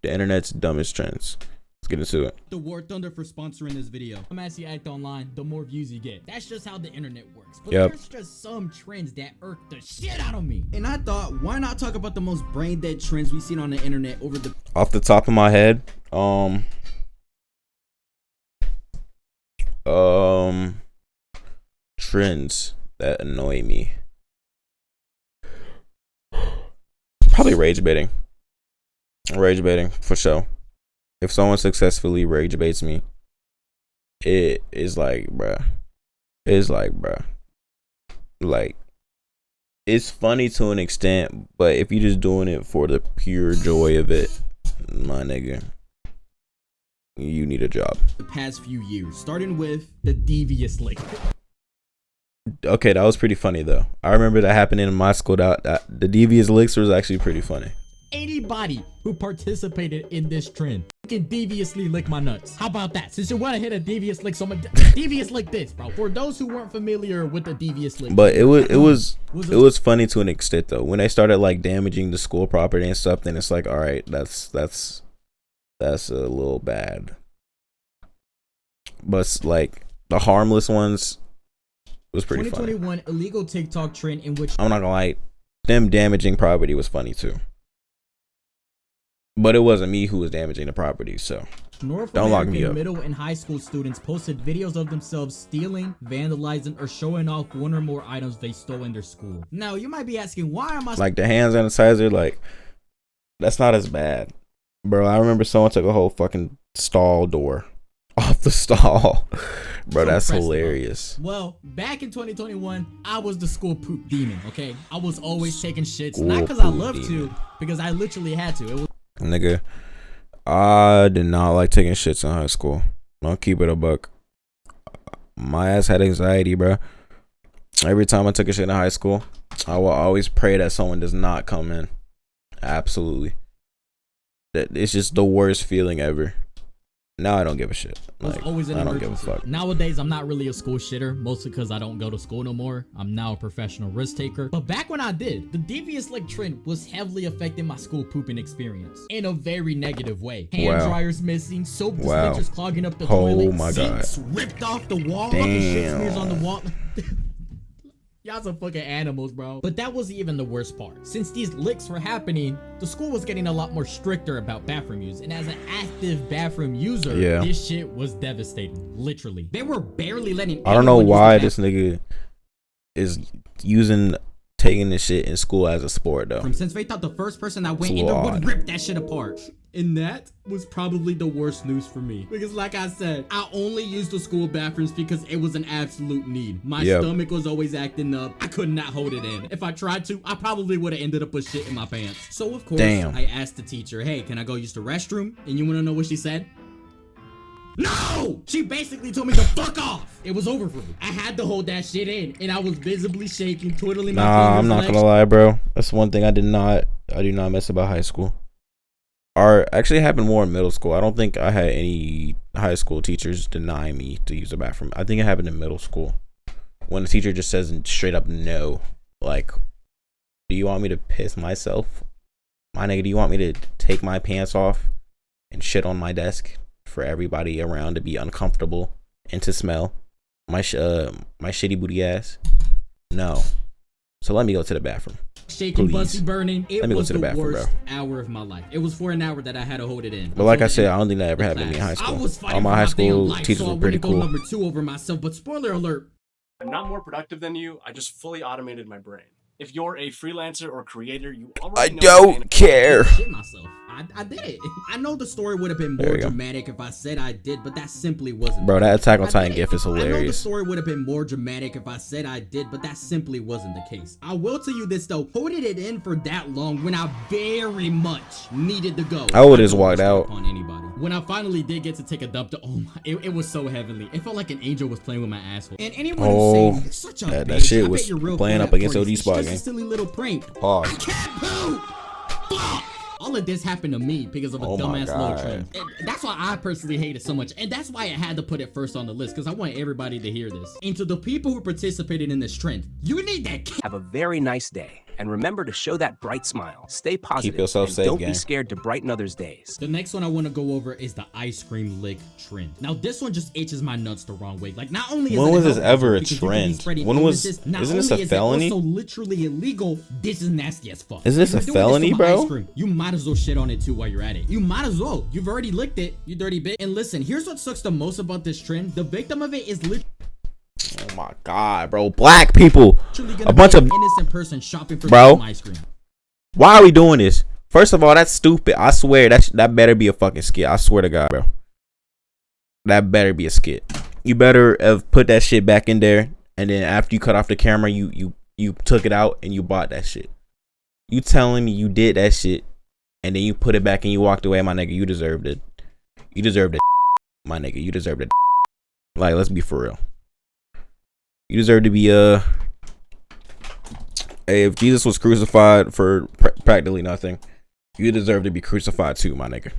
The internet's dumbest trends. Let's get into it. The War Thunder for sponsoring this video. The more you act online, the more views you get. That's just how the internet works. But there's just some trends that irk the shit out of me. And I thought, why not talk about the most brain dead trends we've seen on the internet over the... Off the top of my head, trends that annoy me. Probably rage baiting. Rage baiting for sure. If someone successfully rage baits me, it is like, bruh. It's like, bruh. Like, it's funny to an extent, but if you're just doing it for the pure joy of it, my nigga, you need a job. The past few years, starting with the devious lick. Okay, that was pretty funny though. I remember that happening in my school. That the devious licks was actually pretty funny. Anybody who participated in this trend can deviously lick my nuts. How about that? Since you want to hit a devious lick, so I'm gonna devious lick this, bro. For those who weren't familiar with the devious lick, but it was funny to an extent though. When they started like damaging the school property and stuff, then it's like, all right, that's a little bad. But like the harmless ones was pretty 2021 funny. Illegal TikTok trend in which I'm not gonna lie, them damaging property was funny too. But it wasn't me who was damaging the property, so North don't lock me American up. middle and high school students posted videos of themselves stealing, vandalizing, or showing off one or more items they stole in their school. Now, you might be asking, why am I like the hand sanitizer? Like, that's not as bad, bro. I remember someone took a whole fucking stall door off the stall, bro. So that's hilarious. Well, back in 2021, I was the school poop demon. Okay, I was always taking shits, not because I loved to, because I literally had to. It was nigga, I did not like taking shits in high school. I'll keep it a buck. My ass had anxiety, bro. Every time I took a shit in high school, I will always pray that someone does not come in. Absolutely. That it's just the worst feeling ever. Now I don't give a shit. Like, I don't give a fuck. Nowadays, I'm not really a school shitter, mostly because I don't go to school no more. I'm now a professional risk taker. But back when I did, the devious lick trend was heavily affecting my school pooping experience in a very negative way. Hand dryers missing, soap dispensers clogging up the toilet, my sinks God. ripped off the wall, fucking shit smears on the wall. Y'all some fucking animals, bro. But that wasn't even the worst part. Since these licks were happening, the school was getting a lot more stricter about bathroom use. And as an active bathroom user, this shit was devastating. Literally. They were barely letting I don't know why this nigga is taking this shit in school as a sport though. Since they thought the first person that went in there would rip that shit apart. And that was probably the worst news for me. Because like I said, I only used the school bathrooms because it was an absolute need. My stomach was always acting up. I could not hold it in. If I tried to, I probably would have ended up with shit in my pants. So of course, I asked the teacher, hey, can I go use the restroom? And you want to know what she said? No! She basically told me to fuck off. It was over for me. I had to hold that shit in, and I was visibly shaking, twiddling my fingers. I'm not gonna lie, bro. That's one thing I do not miss about high school. Or actually, it happened more in middle school. I don't think I had any high school teachers deny me to use the bathroom. I think it happened in middle school when the teacher just says straight up no. Like, do you want me to piss myself? My nigga, do you want me to take my pants off and shit on my desk for everybody around to be uncomfortable and to smell my shitty booty ass? No. So let me go to the bathroom. Shaking, bussy, burning. It let me go was to the bathroom, worst hour of my life. It was for an hour that I had to hold it in. But like I said, I don't think that ever happened to me in high school. All my high school teachers were pretty cool. Number 2 over myself, but spoiler alert. I'm not more productive than you. I just fully automated my brain. If you're a freelancer or creator, you already know. I don't care. Shit myself. I did. I know the story would have been more dramatic if I said I did, but that simply wasn't. Bro, that Attack on Titan gif is hilarious. I know the story would have been more dramatic if I said I did, but that simply wasn't the case. I will tell you this though, holding it in for that long when I very much needed to go, I would have just walked out on anybody. When I finally did get to take a dump, it was so heavenly. It felt like an angel was playing with my asshole. And anyone who's saying you're such a bitch, that shit was playing up against OG Spot game. Just a silly little prank. Pause. I can't poop. Fuck. All of this happened to me because of a dumbass low trend. And that's why I personally hate it so much. And that's why I had to put it first on the list, because I want everybody to hear this. And to the people who participated in this trend, you need that. Have a very nice day. And remember to show that bright smile. Stay positive. Keep yourself and safe, don't gang. be scared to brighten others' days. The next one I want to go over is the ice cream lick trend. Now this one just itches my nuts the wrong way. Like not only is when it was this ever a trend? When was isn't this a felony? So literally illegal. This is nasty as fuck. Is this a felony, bro? You might as well shit on it too while you're at it. You might as well. You've already licked it, you dirty bitch. And listen, here's what sucks the most about this trend. The victim of it is literally. Oh my god, bro! Black people, a bunch of innocent person shopping for ice cream. Why are we doing this? First of all, that's stupid. I swear that better be a fucking skit. I swear to God, bro. That better be a skit. You better have put that shit back in there, and then after you cut off the camera, you took it out and you bought that shit. You telling me you did that shit, and then you put it back and you walked away, my nigga? You deserved it. You deserved it, my nigga. You deserved it. Like, let's be for real. You deserve to be hey, if Jesus was crucified for practically nothing, you deserve to be crucified too, my nigga.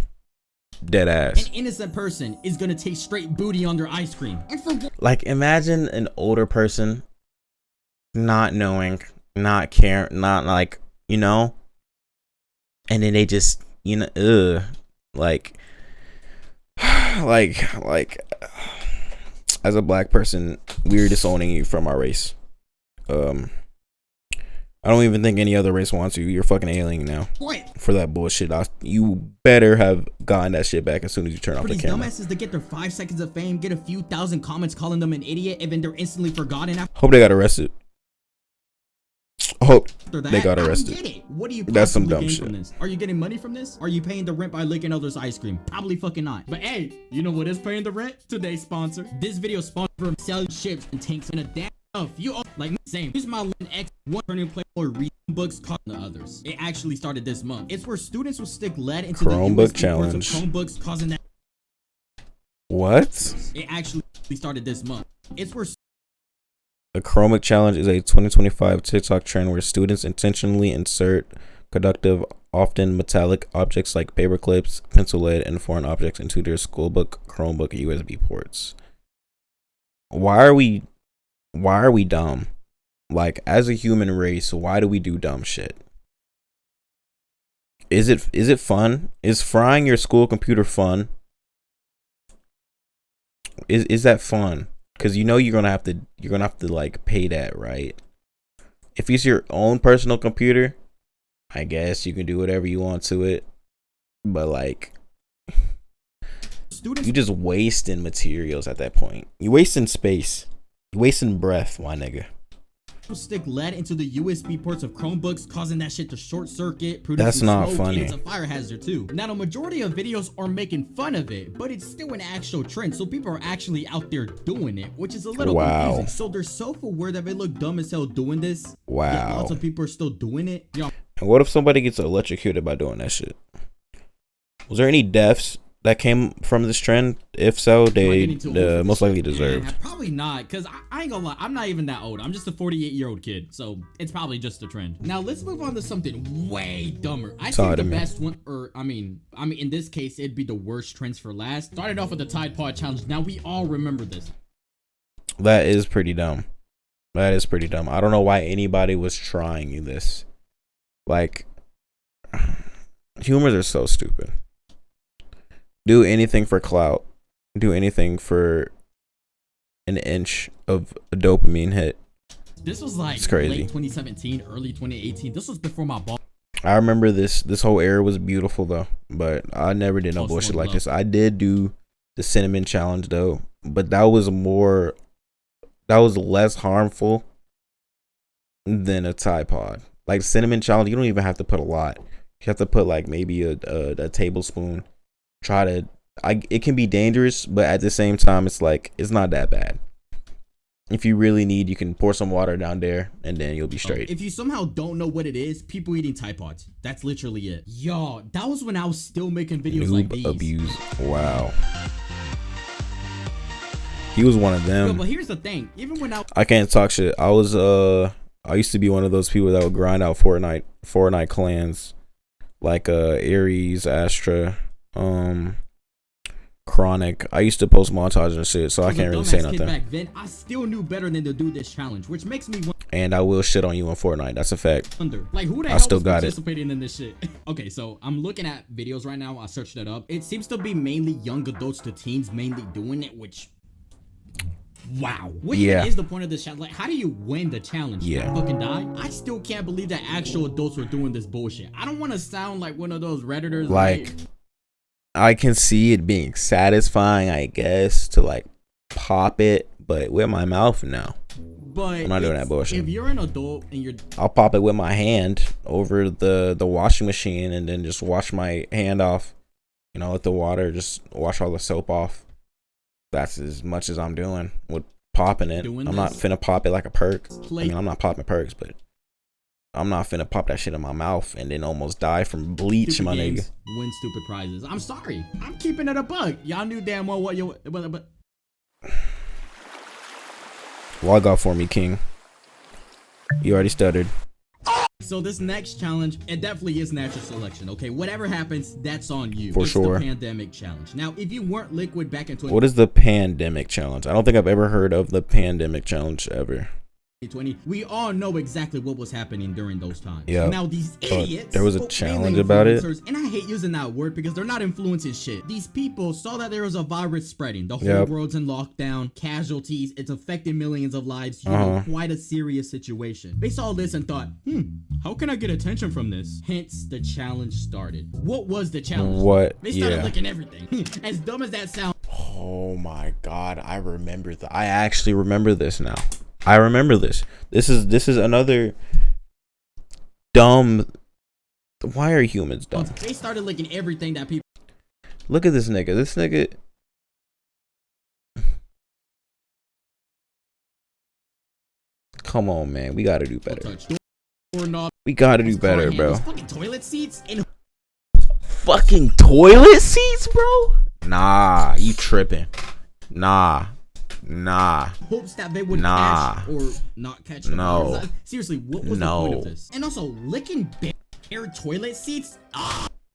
Dead ass. An innocent person is gonna take straight booty on their ice cream. Like, imagine an older person not knowing, not caring, not like, you know, and then they just, you know, like as a black person, we're disowning you from our race. I don't even think any other race wants you. You're fucking alien now. For that bullshit. You better have gotten that shit back as soon as you turn off the camera. These dumbasses to get their 5 seconds of fame, get a few thousand comments calling them an idiot, and then they're instantly forgotten after. Hope they got arrested. Hope that, they got arrested. I don't get it. What do you That's some dumb shit. From this? Are you getting money from this? Are you paying the rent by licking others' ice cream? Probably fucking not. But hey, you know what is paying the rent? Today's sponsor. This video sponsored from selling chips and tanks in a damn stuff. You all like same. Use my link X one turning play or read books causing the others. It actually started this month. It's where students will stick lead into Chromebook the challenge. Chromebooks causing that. What? It actually started this month. It's where the Chromebook challenge is a 2025 TikTok trend where students intentionally insert conductive, often metallic objects like paper clips, pencil lead, and foreign objects into their schoolbook, Chromebook, USB ports. Why are we dumb? Like, as a human race, why do we do dumb shit? Is it fun? Is frying your school computer fun? Is that fun? Because you know you're gonna have to like pay that, right? If it's your own personal computer, I guess you can do whatever you want to it. But like, you just wasting materials at that point. You wasting space. You wasting breath, my nigga. Stick lead into the USB ports of Chromebooks, causing that shit to short circuit. That's not funny. It's a fire hazard too. Now the majority of videos are making fun of it, but it's still an actual trend, so people are actually out there doing it, which is a little confusing. So they're self-aware that they look dumb as hell doing this. Wow. Yet lots of people are still doing it. And what if somebody gets electrocuted by doing that shit? Was there any deaths that came from this trend? If so, they most likely deserved. Yeah, probably not, because I ain't gonna lie, I'm not even that old. I'm just a 48-year-old kid, so it's probably just a trend. Now let's move on to something way dumber. I think the best one, or I mean in this case it'd be the worst trends for last. Started off with the Tide Pod challenge. Now we all remember this. That is pretty dumb. That is pretty dumb. I don't know why anybody was trying this. Like, humors are so stupid. Do anything for clout. Do anything for an inch of a dopamine hit. This was like it's crazy. Late 2017, early 2018. This was before my ball. I remember this whole era was beautiful though, but I never did no bullshit like this. I did do the cinnamon challenge though, but that was less harmful than a Tide Pod. Like cinnamon challenge, you don't even have to put a lot. You have to put like maybe a tablespoon. It can be dangerous, but at the same time, it's like, it's not that bad. If you really need, you can pour some water down there and then you'll be straight. If you somehow don't know what it is, people eating Tide Pods. That's literally it. Yo, that was when I was still making videos like these. Abuse. Wow. He was one of them. Yo, but here's the thing. Even when I can't talk shit. I used to be one of those people that would grind out Fortnite clans. Like Ares, Astra, Chronic. I used to post montages and shit, so I can't really say nothing. Back then, I still knew better than to do this challenge, which makes me And I will shit on you in Fortnite. That's a fact. Like, who the I hell still was got participating in this shit? Okay, so I'm looking at videos right now. I searched it up. It seems to be mainly young adults to teens mainly doing it, which... Wow. Which is the point of this challenge? Like, how do you win the challenge? Yeah. Fucking die? I still can't believe that actual adults were doing this bullshit. I don't want to sound like one of those Redditors. Like, I can see it being satisfying, I guess, to like pop it, but with my mouth, no. But I'm not doing that bullshit. If you're an adult and you're... I'll pop it with my hand over the washing machine and then just wash my hand off. You know, let the water just wash all the soap off. That's as much as I'm doing with popping it. I'm not finna pop it like a perk. I mean, I'm not popping perks, but I'm not finna pop that shit in my mouth and then almost die from bleach, stupid my games, nigga. Win stupid prizes. I'm sorry. I'm keeping it a bug. Y'all knew damn well what you... But Log off for me, King. You already stuttered. So this next challenge, it definitely is natural selection, okay? Whatever happens, that's on you. For sure. It's the pandemic challenge. Now, if you weren't liquid back in 2020... What is the pandemic challenge? I don't think I've ever heard of the pandemic challenge ever. 2020, we all know exactly what was happening during those times. Yeah. Now these idiots, there was a challenge about it, and I hate using that word because they're not influencing shit. These people saw that there was a virus spreading. The whole world's in lockdown, casualties, it's affecting millions of lives. You know, quite a serious situation. They saw this and thought, how can I get attention from this? Hence, the challenge started. What was the challenge? What? They started licking everything. As dumb as that sounds. Oh my god, I remember that. I actually remember this now. I remember this. This is another dumb. Why are humans dumb? They started licking everything that people. Look at this nigga. This nigga. Come on, man. We gotta do better. We gotta do better, bro. Fucking toilet seats and fucking toilet seats, bro. Nah, you tripping? Nah. Hopes that they would catch or not catch the virus. Seriously, what was the point of this? And also, licking bare toilet seats?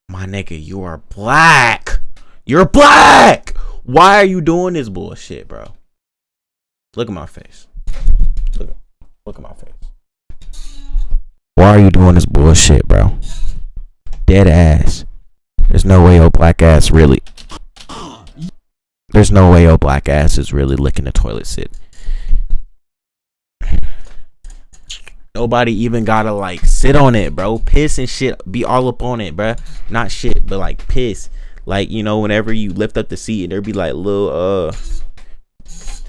My nigga, you are black. You're black. Why are you doing this bullshit, bro? Look at my face. Look at my face. Why are you doing this bullshit, bro? Dead ass. There's no way your black ass really... There's no way your black ass is really licking the toilet seat. Nobody even gotta like sit on it, bro. Piss and shit be all up on it, bro. Not shit, but like piss. Like, you know, whenever you lift up the seat, there be like little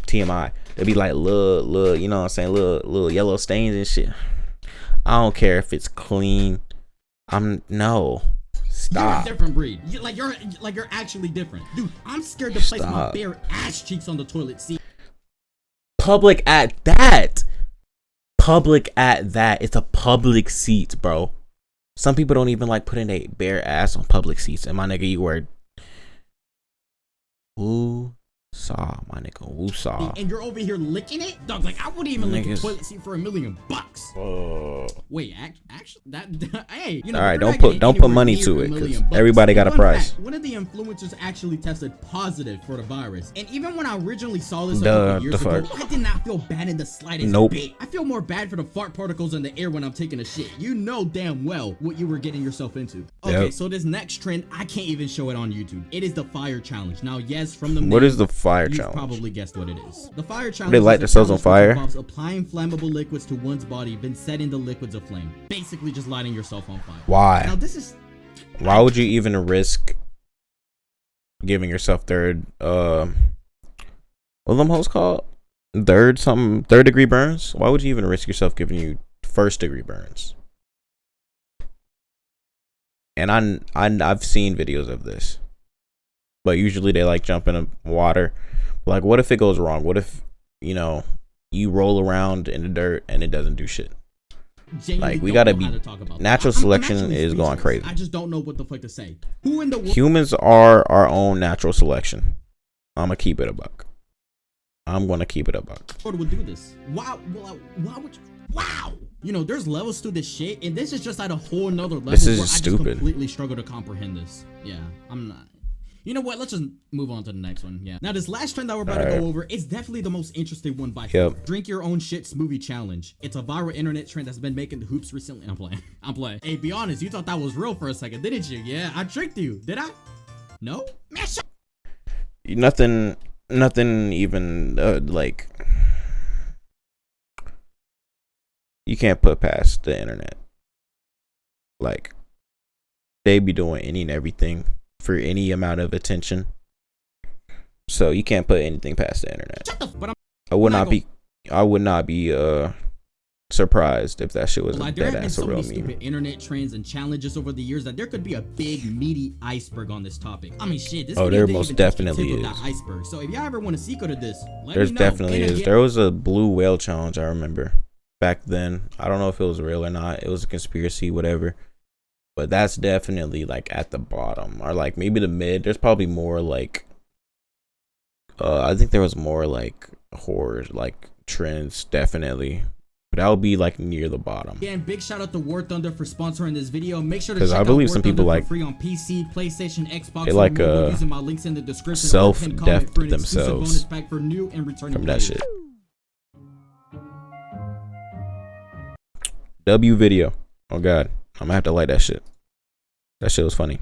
TMI. There be like little, you know what I'm saying, little yellow stains and shit. I don't care if it's clean. No. Stop. You're a different breed. You're actually different. Dude, I'm scared to place my bare ass cheeks on the toilet seat. Public at that. It's a public seat, bro. Some people don't even like putting a bare ass on public seats. And my nigga, you were... Woosah, my nigga. Woosah. And you're over here licking it? Dog, like, I wouldn't even lick a toilet seat for $1 million. Wait, actually, that... Hey, you know... Alright, don't put money to it, because everybody got a price. One of the influencers actually tested positive for the virus. And even when I originally saw this a couple years ago, I did not feel bad in the slightest bit. I feel more bad for the fart particles in the air when I'm taking a shit. You know damn well what you were getting yourself into. Okay, so this next trend, I can't even show it on YouTube. It is the fire challenge. Now, yes, from the What is the fire you've challenge? Probably guessed what it is. The fire challenge. They light themselves on fire. Involves applying flammable liquids to one's body, then setting the liquids aflame. Basically, just lighting yourself on fire. Why? Now this is. Why would you even risk giving yourself third? What them hoes called? Third degree burns? Why would you even risk yourself giving you first degree burns? And I've seen videos of this. But usually they like jump in the water. Like, what if it goes wrong? What if, you know, you roll around in the dirt and it doesn't do shit? Like, we gotta be... Natural selection is going crazy. I just don't know what the fuck to say. Who in the world... Humans are our own natural selection. I'm gonna keep it a buck. I'm gonna keep it a buck. Would do this? Why would you... Wow! You know, there's levels to this shit, and this is just at a whole nother level. This is where stupid. I just completely struggle to comprehend this. Yeah, I'm not... You know what? Let's just move on to the next one. Yeah. Now, this last trend that we're about to go over is definitely the most interesting one by far. Drink your own shit smoothie challenge. It's a viral internet trend that's been making the hoops recently. I'm playing. I'm playing. Hey, be honest. You thought that was real for a second, didn't you? Yeah, I tricked you. Did I? No? Man, nothing even like you can't put past the internet. Like they be doing any and everything for any amount of attention, so you can't put anything past the internet. I would not be surprised if that shit was a dead ass a real meme. Stupid internet trends and challenges over the years that there could be a big meaty iceberg on this topic. I mean, shit, this there most definitely is. That iceberg. So if y'all ever want a secret of this, there's definitely is. There was a blue whale challenge, I remember back then. I don't know if it was real or not. It was a conspiracy, whatever. But that's definitely like at the bottom, or like maybe the mid. There's probably more like I think there was more like horror like trends, definitely. But that would be like near the bottom. Again, big shout out to War Thunder for sponsoring this video. Make sure to check out I believe War some Thunder people like free on PC, PlayStation, Xbox, they like using my links in the description. self-death themselves pack for new and returning from that shit. W video. Oh god, I'm gonna have to like that shit. That shit was funny.